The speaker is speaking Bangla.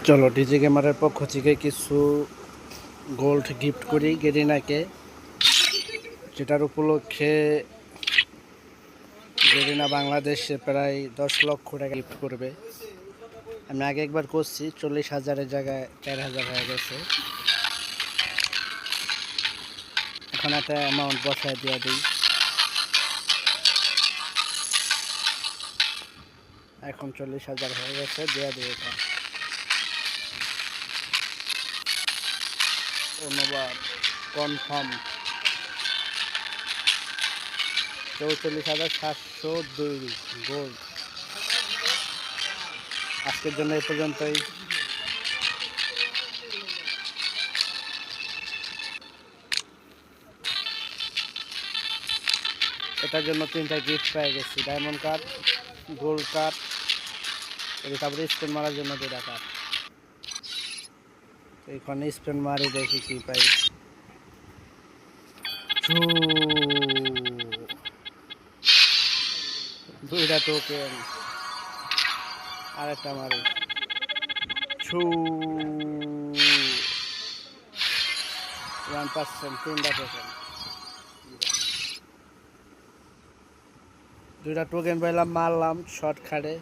চলো ডিজে গেমারের পক্ষ থেকে কিছু গোল্ড গিফট করি গেরিনাকে, যেটার উপলক্ষে গেরিনা বাংলাদেশে প্রায় 10 লক্ষ টাকা গিফট করবে। আমি আগে একবার করছি, 40,000-এর জায়গায় 4,000 হয়ে গেছে। এখন একটা অ্যামাউন্ট বসায় দিয়ে দিই। এখন 40,000 হয়ে গেছে, দিয়ে দিই এটা। ধন্যবাদ। Confirm 44,702 gold. আজকের জন্য এই পর্যন্তই। এটার জন্য 3টা গিফট পেয়ে গেছি, ডায়মন্ড কার্ড, গোল্ড কার্ড, তারপরে স্পিন মারার জন্য 2টা কার্ড। এইখানে স্পিন মারি দেখি কি পাই। 2টা টোকেন, আরেকটা মারি। 1%, 3টা টোকেন। 2টা টোকেন পাইলাম, মারলাম শর্ট খাটে।